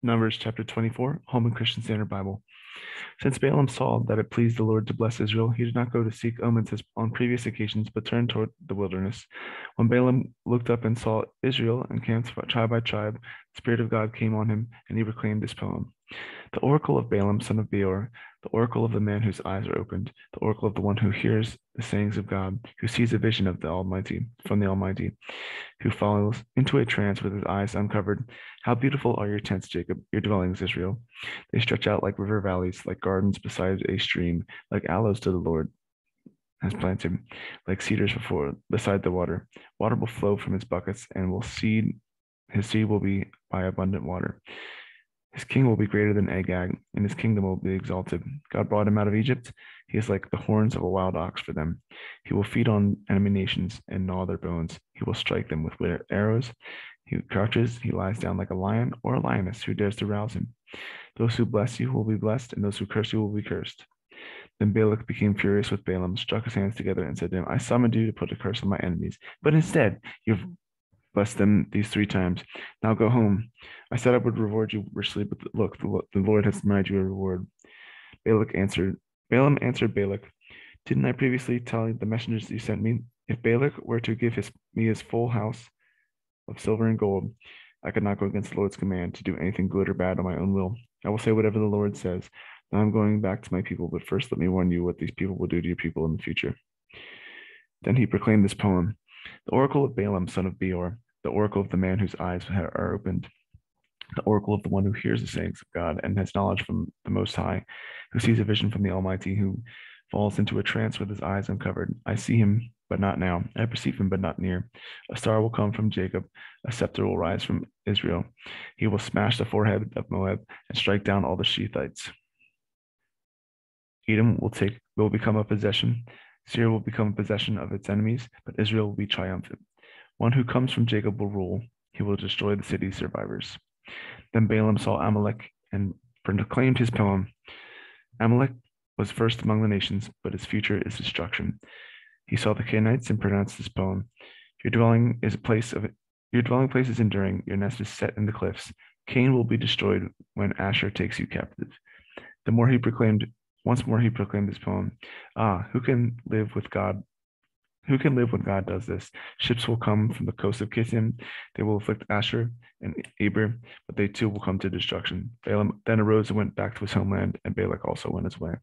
Numbers chapter 24, Holman Christian Standard Bible. Since Balaam saw that it pleased the Lord to bless Israel, he did not go to seek omens as on previous occasions, but turned toward the wilderness. When Balaam looked up and saw Israel encamped tribe by tribe, the Spirit of God came on him, and he proclaimed this poem. The oracle of Balaam, son of Beor, the oracle of the man whose eyes are opened, the oracle of the one who hears the sayings of God, who sees a vision of the Almighty, from the Almighty, who falls into a trance with his eyes uncovered. How beautiful are your tents, Jacob, your dwellings, Israel. They stretch out like river valleys, like gardens beside a stream, like aloes to the Lord has planted, like cedars beside the water. Water will flow from his buckets, and his seed will be by abundant water. His king will be greater than Agag, and his kingdom will be exalted. God brought him out of Egypt. He is like the horns of a wild ox for them. He will feed on enemy nations and gnaw their bones. He will strike them with arrows. He crouches, he lies down like a lion or a lioness who dares to rouse him. Those who bless you will be blessed, and those who curse you will be cursed. Then Balak became furious with Balaam, struck his hands together, and said to him, I summoned you to put a curse on my enemies, but instead you've blessed them these 3 times. Now go home. I said I would reward you richly, but look, the Lord has denied you a reward. Balaam answered Balak, didn't I previously tell the messengers that you sent me? If Balak were to give me his full house of silver and gold, I could not go against the Lord's command to do anything good or bad on my own will. I will say whatever the Lord says. Now I'm going back to my people, but first let me warn you what these people will do to your people in the future. Then he proclaimed this poem. The oracle of Balaam, son of Beor, the oracle of the man whose eyes are opened, the oracle of the one who hears the sayings of God and has knowledge from the Most High, who sees a vision from the Almighty, who falls into a trance with his eyes uncovered. I see him, but not now. I perceive him, but not near. A star will come from Jacob. A scepter will rise from Israel. He will smash the forehead of Moab and strike down all the Shethites. Edom will become a possession. Syria will become a possession of its enemies, but Israel will be triumphant. One who comes from Jacob will rule. He will destroy the city's survivors. Then Balaam saw Amalek and proclaimed his poem. Amalek was first among the nations, but his future is destruction. He saw the Canaanites and pronounced this poem. Your dwelling place is enduring, your nest is set in the cliffs. Cain will be destroyed when Asher takes you captive. Once more he proclaimed this poem. Who can live with God? Who can live when God does this? Ships will come from the coast of Kittim. They will afflict Asher and Eber, but they too will come to destruction. Balaam then arose and went back to his homeland, and Balak also went his way.